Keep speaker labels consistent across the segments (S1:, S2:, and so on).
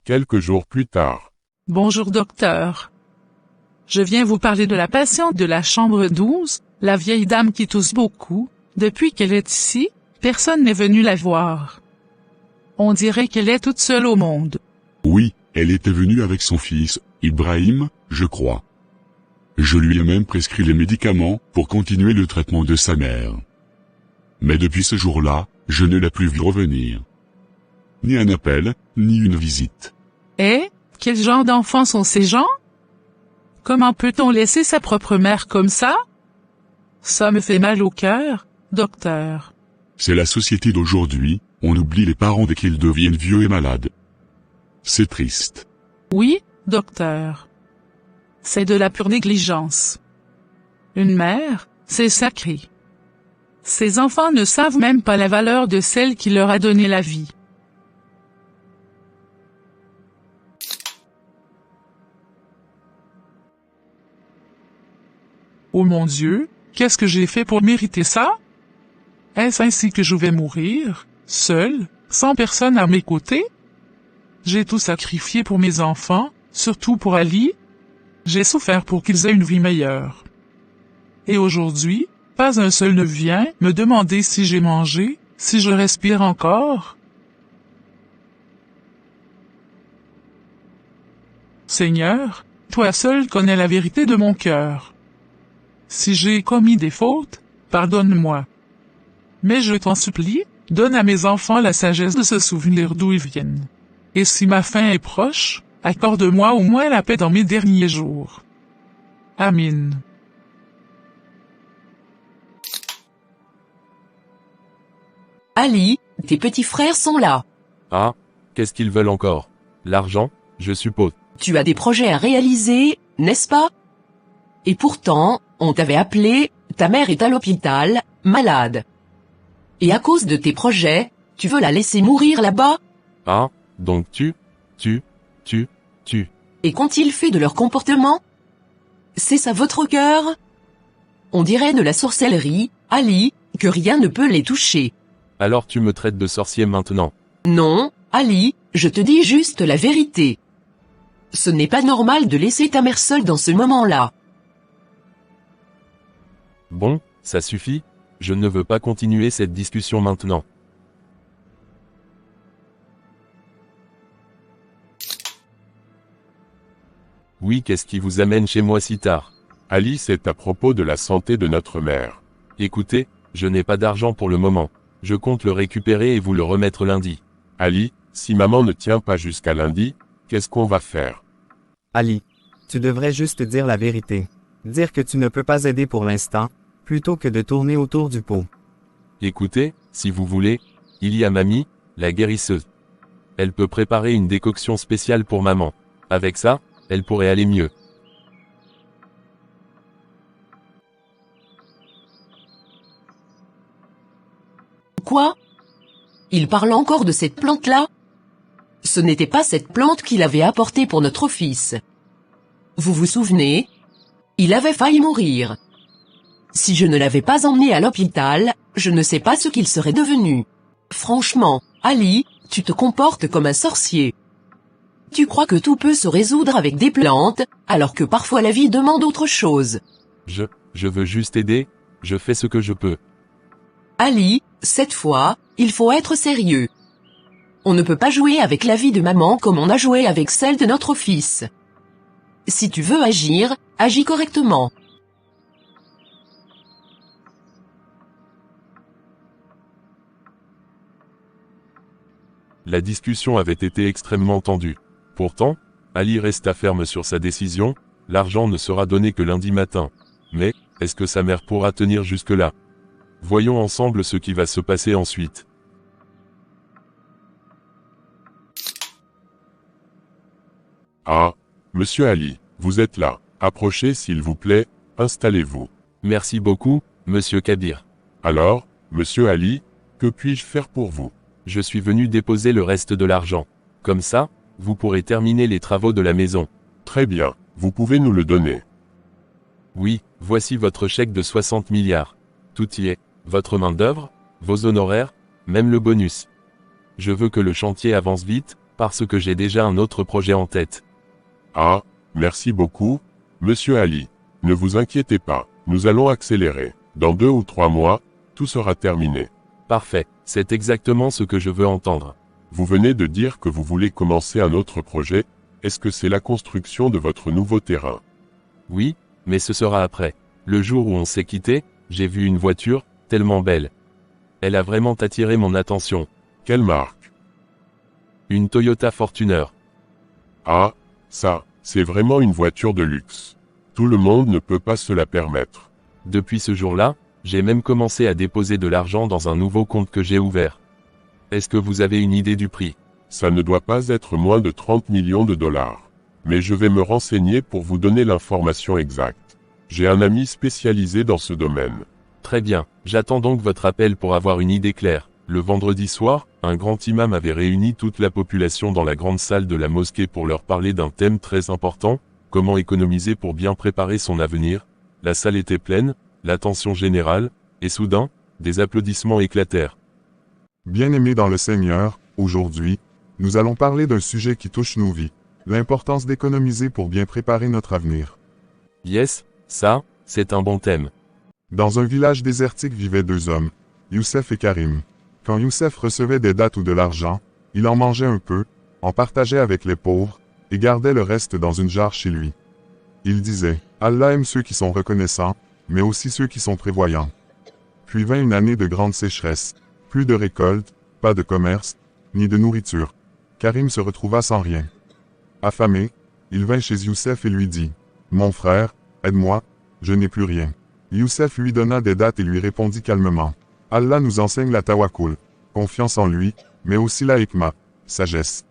S1: quelques jours plus tard.
S2: Bonjour docteur. Je viens vous parler de la patiente de la chambre 12, la vieille dame qui tousse beaucoup. Depuis qu'elle est ici, personne n'est venu la voir. On dirait qu'elle est toute seule au monde.
S1: Oui, elle était venue avec son fils, Ibrahim, je crois. Je lui ai même prescrit les médicaments pour continuer le traitement de sa mère. Mais depuis ce jour-là, je ne l'ai plus vue revenir. Ni un appel, ni une visite.
S2: Eh, quel genre d'enfants sont ces gens? Comment peut-on laisser sa propre mère comme ça? Ça me fait mal au cœur, docteur.
S1: C'est la société d'aujourd'hui, on oublie les parents dès qu'ils deviennent vieux et malades. C'est triste.
S2: Oui, docteur. C'est de la pure négligence. Une mère, c'est sacré. Ces enfants ne savent même pas la valeur de celle qui leur a donné la vie. Oh mon Dieu, qu'est-ce que j'ai fait pour mériter ça? Est-ce ainsi que je vais mourir, seul, sans personne à mes côtés? J'ai tout sacrifié pour mes enfants, surtout pour Ali. J'ai souffert pour qu'ils aient une vie meilleure. Et aujourd'hui, pas un seul ne vient me demander si j'ai mangé, si je respire encore. Seigneur, toi seul connais la vérité de mon cœur. Si j'ai commis des fautes, pardonne-moi. Mais je t'en supplie, donne à mes enfants la sagesse de se souvenir d'où ils viennent. Et si ma fin est proche, accorde-moi au moins la paix dans mes derniers jours. Amin.
S3: Ali, tes petits frères sont là.
S4: Ah, qu'est-ce qu'ils veulent encore? L'argent, je suppose.
S3: Tu as des projets à réaliser, n'est-ce pas? Et pourtant, on t'avait appelé, ta mère est à l'hôpital, malade. Et à cause de tes projets, tu veux la laisser mourir là-bas?
S4: Ah, donc tu.
S3: Et qu'ont-ils fait de leur comportement? C'est ça votre cœur? On dirait de la sorcellerie, Ali, que rien ne peut les toucher.
S4: Alors tu me traites de sorcier maintenant.
S3: Non, Ali, je te dis juste la vérité. Ce n'est pas normal de laisser ta mère seule dans ce moment-là.
S4: Bon, ça suffit, je ne veux pas continuer cette discussion maintenant. Oui, qu'est-ce qui vous amène chez moi si tard?
S1: Ali, c'est à propos de la santé de notre mère.
S4: Écoutez, je n'ai pas d'argent pour le moment. Je compte le récupérer et vous le remettre lundi.
S1: Ali, si maman ne tient pas jusqu'à lundi, qu'est-ce qu'on va faire?
S5: Ali, tu devrais juste dire la vérité. Dire que tu ne peux pas aider pour l'instant, plutôt que de tourner autour du pot.
S4: Écoutez, si vous voulez, il y a mamie, la guérisseuse. Elle peut préparer une décoction spéciale pour maman. Avec ça, elle pourrait aller mieux.
S3: Quoi? Il parle encore de cette plante-là? Ce n'était pas cette plante qu'il avait apportée pour notre fils. Vous vous souvenez? Il avait failli mourir. Si je ne l'avais pas emmené à l'hôpital, je ne sais pas ce qu'il serait devenu. Franchement, Ali, tu te comportes comme un sorcier. Tu crois que tout peut se résoudre avec des plantes, alors que parfois la vie demande autre chose.
S4: Je veux juste aider, je fais ce que je peux.
S3: Ali, cette fois, il faut être sérieux. On ne peut pas jouer avec la vie de maman comme on a joué avec celle de notre fils. Si tu veux agir, agis correctement.
S4: La discussion avait été extrêmement tendue. Pourtant, Ali resta ferme sur sa décision, l'argent ne sera donné que lundi matin. Mais, est-ce que sa mère pourra tenir jusque-là? Voyons ensemble ce qui va se passer ensuite.
S1: Ah, monsieur Ali, vous êtes là. Approchez s'il vous plaît, installez-vous.
S4: Merci beaucoup, monsieur Kabir.
S1: Alors, monsieur Ali, que puis-je faire pour vous?
S4: Je suis venu déposer le reste de l'argent. Comme ça, vous pourrez terminer les travaux de la maison.
S1: Très bien, vous pouvez nous le donner.
S4: Oui, voici votre chèque de 60 milliards. Tout y est, votre main-d'œuvre, vos honoraires, même le bonus. Je veux que le chantier avance vite, parce que j'ai déjà un autre projet en tête.
S1: Ah, merci beaucoup, monsieur Ali. Ne vous inquiétez pas, nous allons accélérer. Dans 2 ou 3 mois, tout sera terminé.
S4: Parfait, c'est exactement ce que je veux entendre.
S1: Vous venez de dire que vous voulez commencer un autre projet, est-ce que c'est la construction de votre nouveau terrain?
S4: Oui, mais ce sera après. Le jour où on s'est quitté, j'ai vu une voiture, tellement belle. Elle a vraiment attiré mon attention.
S1: Quelle marque?
S4: Une Toyota Fortuner.
S1: Ah, ça, c'est vraiment une voiture de luxe. Tout le monde ne peut pas se la permettre.
S4: Depuis ce jour-là, j'ai même commencé à déposer de l'argent dans un nouveau compte que j'ai ouvert. Est-ce que vous avez une idée du prix?
S1: Ça ne doit pas être moins de 30 millions de dollars. Mais je vais me renseigner pour vous donner l'information exacte. J'ai un ami spécialisé dans ce domaine.
S4: Très bien, j'attends donc votre appel pour avoir une idée claire. Le vendredi soir, un grand imam avait réuni toute la population dans la grande salle de la mosquée pour leur parler d'un thème très important, comment économiser pour bien préparer son avenir. La salle était pleine, l'attention générale, et soudain, des applaudissements éclatèrent.
S6: Bien-aimés dans le Seigneur, aujourd'hui, nous allons parler d'un sujet qui touche nos vies, l'importance d'économiser pour bien préparer notre avenir.
S4: Yes, ça, c'est un bon thème.
S6: Dans un village désertique vivaient 2 hommes, Youssef et Karim. Quand Youssef recevait des dattes ou de l'argent, il en mangeait un peu, en partageait avec les pauvres, et gardait le reste dans une jarre chez lui. Il disait, Allah aime ceux qui sont reconnaissants, mais aussi ceux qui sont prévoyants. Puis vint une année de grande sécheresse, plus de récolte, pas de commerce, ni de nourriture. Karim se retrouva sans rien. Affamé, il vint chez Youssef et lui dit, « Mon frère, aide-moi, je n'ai plus rien. » Youssef lui donna des dattes et lui répondit calmement, « Allah nous enseigne la tawakkul, confiance en lui, mais aussi la hikma, sagesse.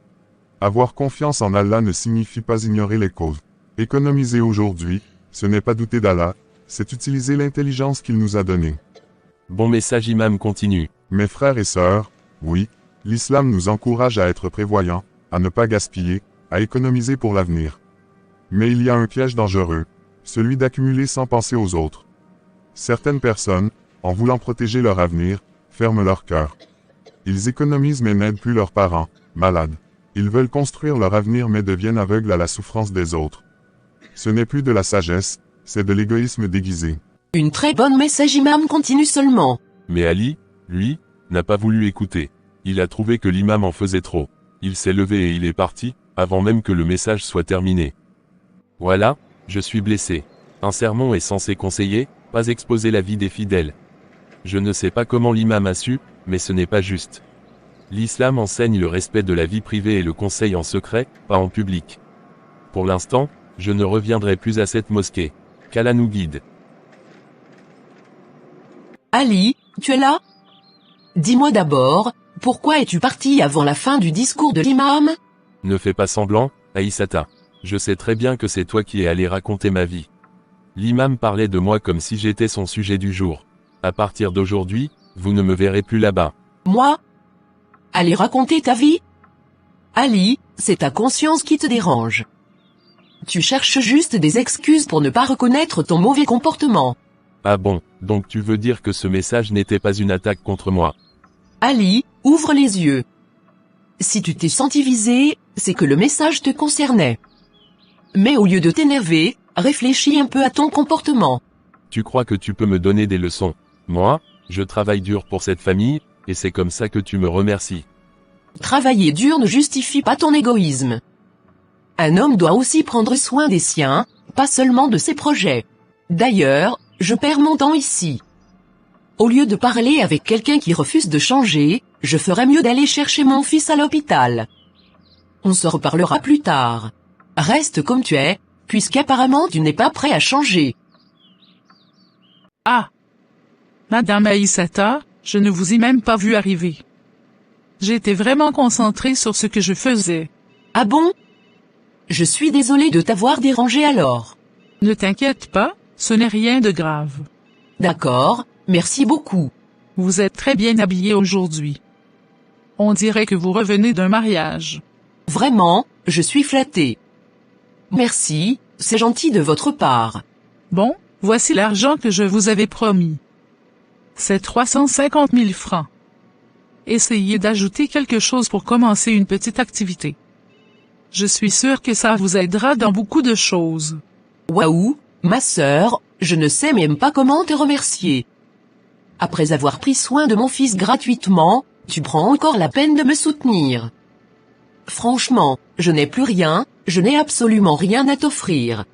S6: Avoir confiance en Allah ne signifie pas ignorer les causes. Économiser aujourd'hui, ce n'est pas douter d'Allah, c'est utiliser l'intelligence qu'il nous a donnée. »
S4: Bon message imam continue.
S6: Mes frères et sœurs, oui, l'islam nous encourage à être prévoyants, à ne pas gaspiller, à économiser pour l'avenir. Mais il y a un piège dangereux, celui d'accumuler sans penser aux autres. Certaines personnes, en voulant protéger leur avenir, ferment leur cœur. Ils économisent mais n'aident plus leurs parents, malades. Ils veulent construire leur avenir mais deviennent aveugles à la souffrance des autres. Ce n'est plus de la sagesse, c'est de l'égoïsme déguisé.
S3: Une très bonne message imam continue seulement.
S4: Mais Ali, lui, n'a pas voulu écouter. Il a trouvé que l'imam en faisait trop. Il s'est levé et il est parti, avant même que le message soit terminé. Voilà, je suis blessé. Un sermon est censé conseiller, pas exposer la vie des fidèles. Je ne sais pas comment l'imam a su, mais ce n'est pas juste. L'islam enseigne le respect de la vie privée et le conseil en secret, pas en public. Pour l'instant, je ne reviendrai plus à cette mosquée. Qu'Allah nous guide.
S3: Ali, tu es là? Dis-moi d'abord, pourquoi es-tu parti avant la fin du discours de l'imam?
S4: Ne fais pas semblant, Aïssata. Je sais très bien que c'est toi qui es allé raconter ma vie. L'imam parlait de moi comme si j'étais son sujet du jour. À partir d'aujourd'hui, vous ne me verrez plus là-bas.
S3: Moi? Aller raconter ta vie? Ali, c'est ta conscience qui te dérange. Tu cherches juste des excuses pour ne pas reconnaître ton mauvais comportement.
S4: Ah bon, donc tu veux dire que ce message n'était pas une attaque contre moi?
S3: Ali, ouvre les yeux. Si tu t'es senti visé, c'est que le message te concernait. Mais au lieu de t'énerver, réfléchis un peu à ton comportement.
S4: Tu crois que tu peux me donner des leçons? Moi, je travaille dur pour cette famille, et c'est comme ça que tu me remercies.
S3: Travailler dur ne justifie pas ton égoïsme. Un homme doit aussi prendre soin des siens, pas seulement de ses projets. D'ailleurs, je perds mon temps ici. Au lieu de parler avec quelqu'un qui refuse de changer, je ferais mieux d'aller chercher mon fils à l'hôpital. On se reparlera plus tard. Reste comme tu es, puisqu'apparemment tu n'es pas prêt à changer.
S2: Ah! Madame Aïssata, je ne vous ai même pas vu arriver. J'étais vraiment concentrée sur ce que je faisais.
S3: Ah bon? Je suis désolée de t'avoir dérangé alors.
S2: Ne t'inquiète pas, ce n'est rien de grave.
S3: D'accord, merci beaucoup.
S2: Vous êtes très bien habillé aujourd'hui. On dirait que vous revenez d'un mariage.
S3: Vraiment, je suis flattée. Merci, c'est gentil de votre part.
S2: Bon, voici l'argent que je vous avais promis. C'est 350 000 francs. Essayez d'ajouter quelque chose pour commencer une petite activité. Je suis sûre que ça vous aidera dans beaucoup de choses.
S3: Waouh, ma sœur, je ne sais même pas comment te remercier. Après avoir pris soin de mon fils gratuitement, tu prends encore la peine de me soutenir. Franchement, je n'ai plus rien, je n'ai absolument rien à t'offrir.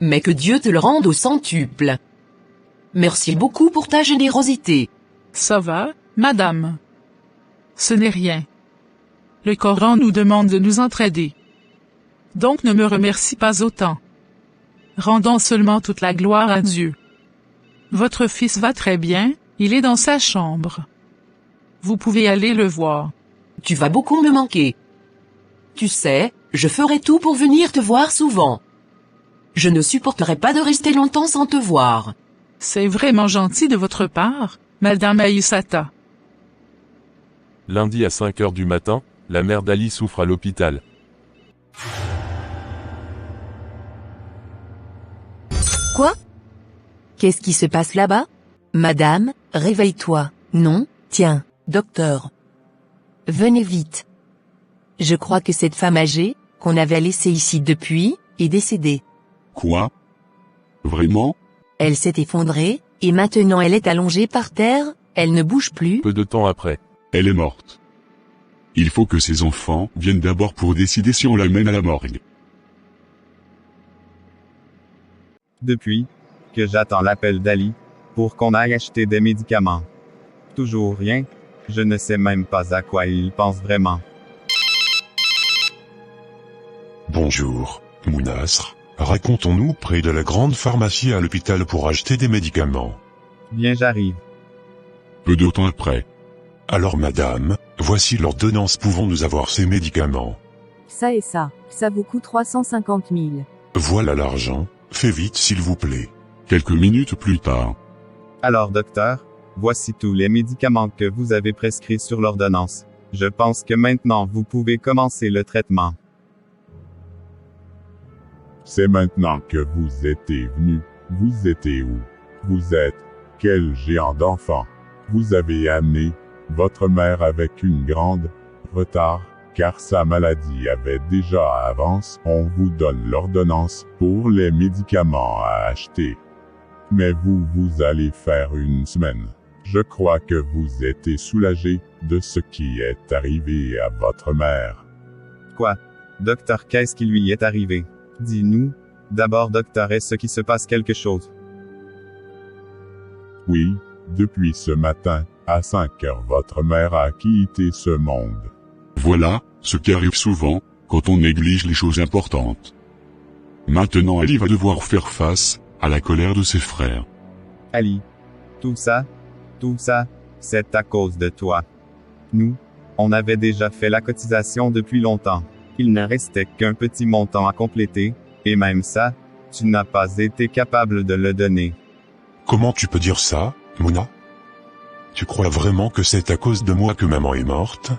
S3: Mais que Dieu te le rende au centuple. Merci beaucoup pour ta générosité.
S2: Ça va, madame? Ce n'est rien. Le Coran nous demande de nous entraider. Donc ne me remercie pas autant. Rendons seulement toute la gloire à Dieu. Votre fils va très bien, il est dans sa chambre. Vous pouvez aller le voir.
S3: Tu vas beaucoup me manquer. Tu sais, je ferai tout pour venir te voir souvent. Je ne supporterai pas de rester longtemps sans te voir.
S2: C'est vraiment gentil de votre part, Madame Aïssata.
S4: Lundi à 5 heures du matin, la mère d'Ali souffre à l'hôpital.
S7: Quoi? Qu'est-ce qui se passe là-bas? Madame, réveille-toi. Non, tiens, docteur. Venez vite. Je crois que cette femme âgée, qu'on avait laissée ici depuis, est décédée.
S1: Quoi? Vraiment?
S7: Elle s'est effondrée, et maintenant elle est allongée par terre, elle ne bouge plus.
S4: Peu de temps après.
S1: Elle est morte. Il faut que ses enfants viennent d'abord pour décider si on l'amène à la morgue.
S8: Depuis que j'attends l'appel d'Ali pour qu'on aille acheter des médicaments. Toujours rien. Je ne sais même pas à quoi il pense vraiment.
S9: Bonjour, Mounasr. Racontons-nous près de la grande pharmacie à l'hôpital pour acheter des médicaments.
S8: Bien, j'arrive.
S1: Peu de temps après.
S9: Alors madame, voici l'ordonnance pouvant nous avoir ces médicaments.
S10: Ça et ça vous coûte 350 000.
S9: Voilà l'argent, fais vite s'il vous plaît.
S1: Quelques minutes plus tard.
S8: Alors docteur, voici tous les médicaments que vous avez prescrits sur l'ordonnance. Je pense que maintenant vous pouvez commencer le traitement.
S6: C'est maintenant que vous étiez venu. Vous étiez où? Vous êtes quel géant d'enfant? Vous avez amené votre mère avec une grande retard, car sa maladie avait déjà avance. On vous donne l'ordonnance pour les médicaments à acheter. Mais vous allez faire une semaine. Je crois que vous êtes soulagé de ce qui est arrivé à votre mère.
S8: Quoi? Docteur, qu'est-ce qui lui est arrivé? Dis-nous. D'abord docteur, est-ce qu'il se passe quelque chose?
S6: Oui, depuis ce matin, à 5 heures, votre mère a quitté ce monde.
S1: Voilà, ce qui arrive souvent, quand on néglige les choses importantes. Maintenant Ali va devoir faire face à la colère de ses frères.
S8: Ali. Tout ça, c'est à cause de toi. Nous, on avait déjà fait la cotisation depuis longtemps. Il ne restait qu'un petit montant à compléter, et même ça, tu n'as pas été capable de le donner.
S9: Comment tu peux dire ça, Mouna? Tu crois vraiment que c'est à cause de moi que maman est morte?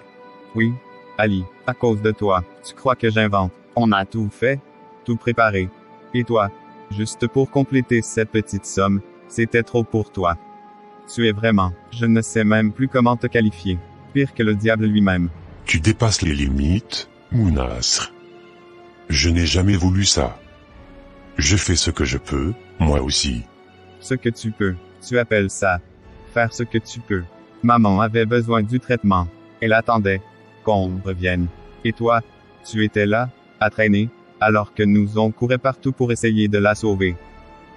S8: Oui, Ali, à cause de toi. Tu crois que j'invente? On a tout fait, tout préparé. Et toi, juste pour compléter cette petite somme, c'était trop pour toi. Tu es vraiment, je ne sais même plus comment te qualifier. Pire que le diable lui-même.
S9: Tu dépasses les limites, Mounasr. Je n'ai jamais voulu ça. Je fais ce que je peux, moi aussi.
S8: Ce que tu peux, tu appelles ça faire ce que tu peux. Maman avait besoin du traitement. Elle attendait qu'on revienne. Et toi, tu étais là, à traîner, alors que nous on courait partout pour essayer de la sauver.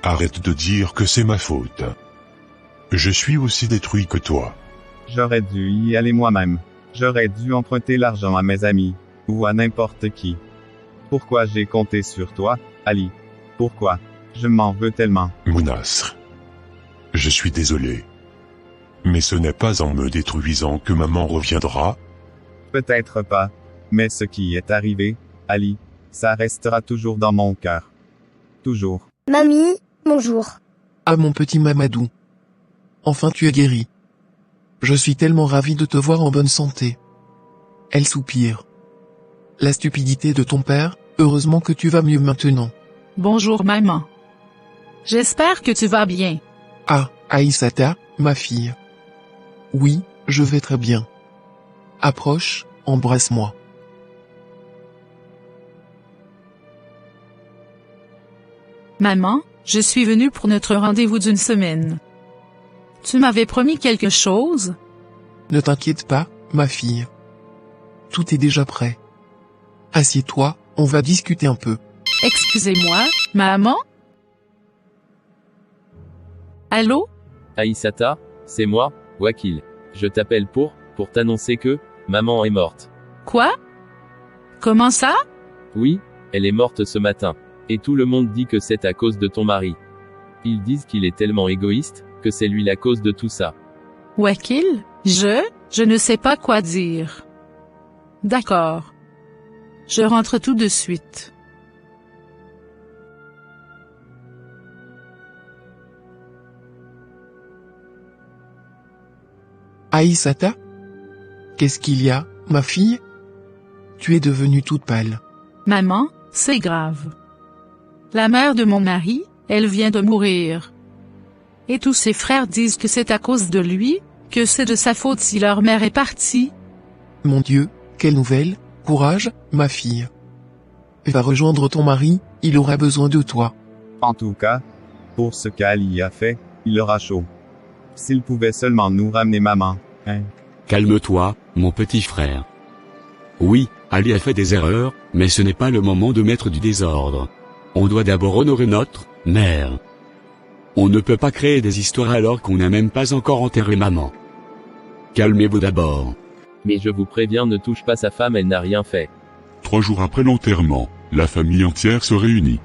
S9: Arrête de dire que c'est ma faute. Je suis aussi détruit que toi.
S8: J'aurais dû y aller moi-même. J'aurais dû emprunter l'argent à mes amis, ou à n'importe qui. Pourquoi j'ai compté sur toi, Ali? Pourquoi? Je m'en veux tellement.
S9: Mounasr. Je suis désolé. Mais ce n'est pas en me détruisant que maman reviendra.
S8: Peut-être pas. Mais ce qui est arrivé, Ali, ça restera toujours dans mon cœur. Toujours.
S11: Mamie, bonjour.
S12: Ah mon petit Mamadou. Enfin tu es guéri. Je suis tellement ravi de te voir en bonne santé. Elle soupire. La stupidité de ton père, heureusement que tu vas mieux maintenant.
S2: Bonjour maman. J'espère que tu vas bien.
S12: Ah, Aïssata, ma fille. Oui, je vais très bien. Approche, embrasse-moi.
S11: Maman, je suis venue pour notre rendez-vous d'une semaine. Tu m'avais promis quelque chose?
S12: Ne t'inquiète pas, ma fille. Tout est déjà prêt. Assieds-toi, on va discuter un peu.
S11: Excusez-moi, maman? Allô?
S13: Aïssata, c'est moi, Wakil. Je t'appelle pour t'annoncer que, maman est morte.
S11: Quoi? Comment ça?
S13: Oui, elle est morte ce matin. Et tout le monde dit que c'est à cause de ton mari. Ils disent qu'il est tellement égoïste, que c'est lui la cause de tout ça.
S11: Wakil, je ne sais pas quoi dire. D'accord. Je rentre tout de suite.
S12: Aïssata? Qu'est-ce qu'il y a, ma fille? Tu es devenue toute pâle.
S11: Maman, c'est grave. La mère de mon mari, elle vient de mourir. Et tous ses frères disent que c'est à cause de lui, que c'est de sa faute si leur mère est partie.
S12: Mon Dieu, quelle nouvelle, courage, ma fille. Va rejoindre ton mari, il aura besoin de toi.
S8: En tout cas, pour ce qu'Ali a fait, il aura chaud. S'il pouvait seulement nous ramener maman, hein.
S14: Calme-toi, mon petit frère. Oui, Ali a fait des erreurs, mais ce n'est pas le moment de mettre du désordre. On doit d'abord honorer notre mère. On ne peut pas créer des histoires alors qu'on n'a même pas encore enterré maman. Calmez-vous d'abord.
S13: Mais je vous préviens, ne touche pas sa femme, elle n'a rien fait.
S1: 3 jours après l'enterrement, la famille entière se réunit.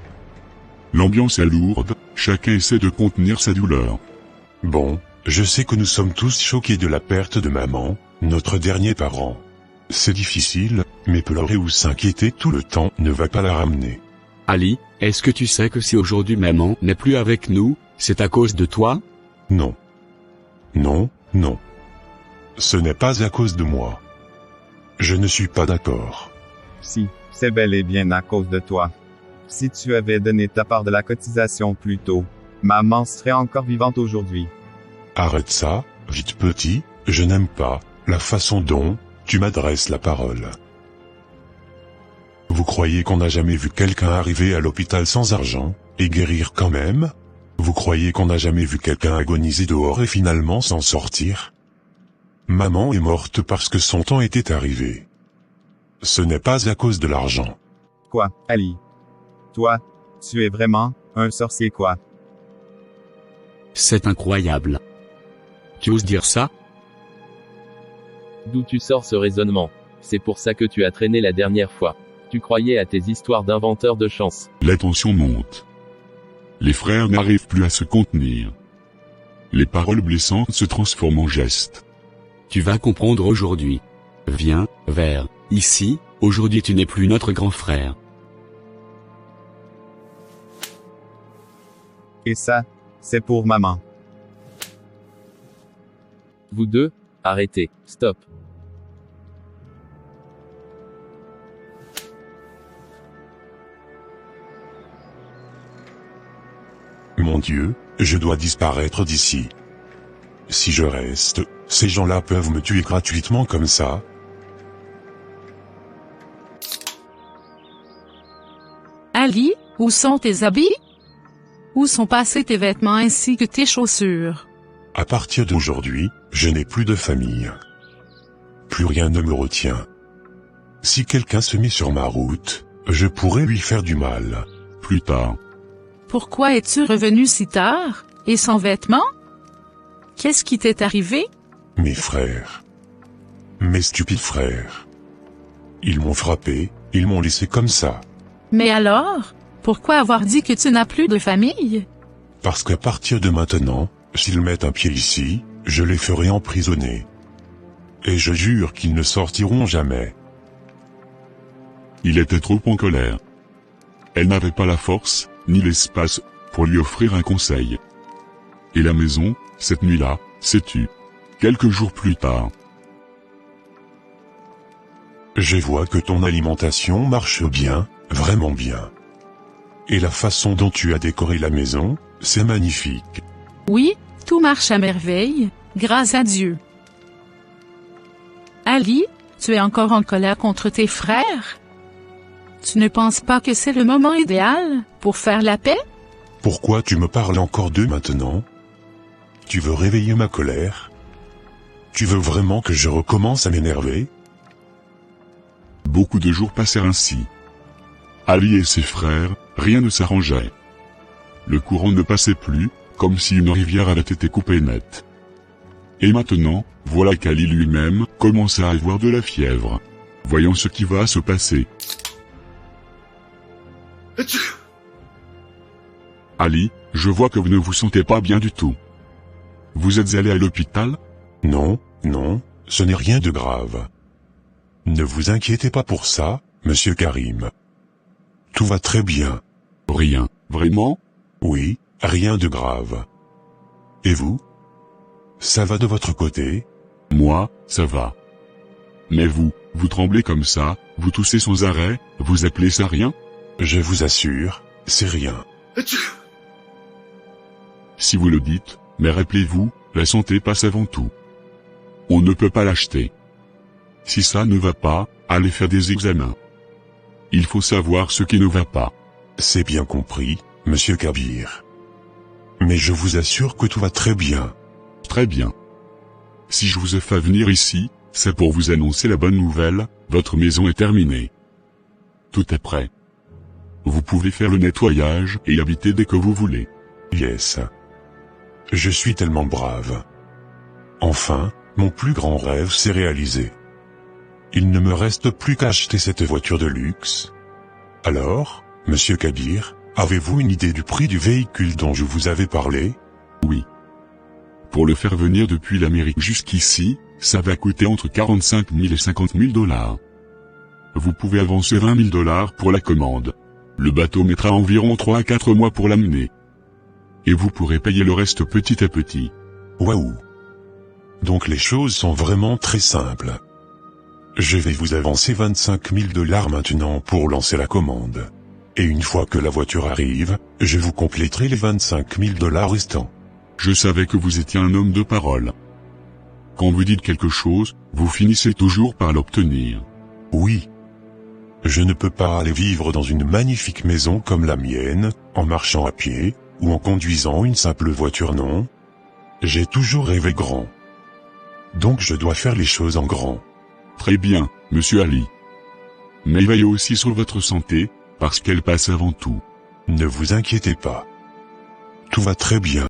S1: L'ambiance est lourde, chacun essaie de contenir sa douleur.
S9: Bon, je sais que nous sommes tous choqués de la perte de maman, notre dernier parent. C'est difficile, mais pleurer ou s'inquiéter tout le temps ne va pas la ramener.
S14: Ali, est-ce que tu sais que si aujourd'hui maman n'est plus avec nous, c'est à cause de toi?
S9: Non. Non, non. Ce n'est pas à cause de moi. Je ne suis pas d'accord.
S8: Si, c'est bel et bien à cause de toi. Si tu avais donné ta part de la cotisation plus tôt, maman serait encore vivante aujourd'hui.
S9: Arrête ça, vite petit, je n'aime pas la façon dont tu m'adresses la parole. Vous croyez qu'on n'a jamais vu quelqu'un arriver à l'hôpital sans argent, et guérir quand même? Vous croyez qu'on n'a jamais vu quelqu'un agoniser dehors et finalement s'en sortir? Maman est morte parce que son temps était arrivé. Ce n'est pas à cause de l'argent.
S8: Quoi, Ali? Toi, tu es vraiment un sorcier quoi?
S14: C'est incroyable. Tu oses dire ça?
S13: D'où tu sors ce raisonnement? C'est pour ça que tu as traîné la dernière fois. Tu croyais à tes histoires d'inventeur de chance.
S1: La tension monte. Les frères n'arrivent plus à se contenir. Les paroles blessantes se transforment en gestes.
S14: Tu vas comprendre aujourd'hui. Viens, vers ici, aujourd'hui tu n'es plus notre grand frère.
S8: Et ça, c'est pour maman.
S13: Vous deux, arrêtez, stop.
S9: Mon Dieu, je dois disparaître d'ici. Si je reste, ces gens-là peuvent me tuer gratuitement comme ça.
S11: Ali, où sont tes habits? Où sont passés tes vêtements ainsi que tes chaussures?
S9: À partir d'aujourd'hui, je n'ai plus de famille. Plus rien ne me retient. Si quelqu'un se met sur ma route, je pourrais lui faire du mal.
S1: Plus tard.
S11: Pourquoi es-tu revenu si tard, et sans vêtements? Qu'est-ce qui t'est arrivé?
S9: Mes frères. Mes stupides frères. Ils m'ont frappé, ils m'ont laissé comme ça.
S11: Mais alors, pourquoi avoir dit que tu n'as plus de famille?
S9: Parce qu'à partir de maintenant, s'ils mettent un pied ici, je les ferai emprisonner. Et je jure qu'ils ne sortiront jamais.
S1: Il était trop en colère. Elle n'avait pas la force, ni l'espace, pour lui offrir un conseil. Et la maison, cette nuit-là, s'est tue. Quelques jours plus tard.
S9: Je vois que ton alimentation marche bien, vraiment bien. Et la façon dont tu as décoré la maison, c'est magnifique.
S11: Oui, tout marche à merveille, grâce à Dieu. Ali, tu es encore en colère contre tes frères? Tu ne penses pas que c'est le moment idéal pour faire la paix?
S9: Pourquoi tu me parles encore d'eux maintenant? Tu veux réveiller ma colère? Tu veux vraiment que je recommence à m'énerver?
S1: Beaucoup de jours passèrent ainsi. Ali et ses frères, rien ne s'arrangeait. Le courant ne passait plus, comme si une rivière avait été coupée net. Et maintenant, voilà qu'Ali lui-même commença à avoir de la fièvre. Voyons ce qui va se passer. Ali, je vois que vous ne vous sentez pas bien du tout. Vous êtes allé à l'hôpital?
S9: Non, non, ce n'est rien de grave. Ne vous inquiétez pas pour ça, monsieur Karim. Tout va très bien.
S1: Rien, vraiment?
S9: Oui, rien de grave. Et vous? Ça va de votre côté?
S1: Moi, ça va. Mais vous tremblez comme ça, vous toussez sans arrêt, vous appelez ça rien?
S9: Je vous assure, c'est rien.
S1: Si vous le dites, mais rappelez-vous, la santé passe avant tout. On ne peut pas l'acheter. Si ça ne va pas, allez faire des examens. Il faut savoir ce qui ne va pas.
S9: C'est bien compris, monsieur Kabir. Mais je vous assure que tout va très bien.
S1: Très bien. Si je vous ai fait venir ici, c'est pour vous annoncer la bonne nouvelle, votre maison est terminée. Tout est prêt. Vous pouvez faire le nettoyage et habiter dès que vous voulez.
S9: Yes. Je suis tellement brave. Enfin, mon plus grand rêve s'est réalisé. Il ne me reste plus qu'à acheter cette voiture de luxe. Alors, monsieur Kabir, avez-vous une idée du prix du véhicule dont je vous avais parlé?
S1: Oui. Pour le faire venir depuis l'Amérique jusqu'ici, ça va coûter entre 45 000 et 50 000 $. Vous pouvez avancer 20 000 $ pour la commande. Le bateau mettra environ 3 à 4 mois pour l'amener. Et vous pourrez payer le reste petit à petit.
S9: Waouh! Donc les choses sont vraiment très simples. Je vais vous avancer 25 000 $ maintenant pour lancer la commande. Et une fois que la voiture arrive, je vous compléterai les 25 000 $ restants.
S1: Je savais que vous étiez un homme de parole. Quand vous dites quelque chose, vous finissez toujours par l'obtenir.
S9: Oui. Je ne peux pas aller vivre dans une magnifique maison comme la mienne, en marchant à pied, ou en conduisant une simple voiture, non. J'ai toujours rêvé grand. Donc je dois faire les choses en grand.
S1: Très bien, monsieur Ali. Mais veillez aussi sur votre santé, parce qu'elle passe avant tout.
S9: Ne vous inquiétez pas. Tout va très bien.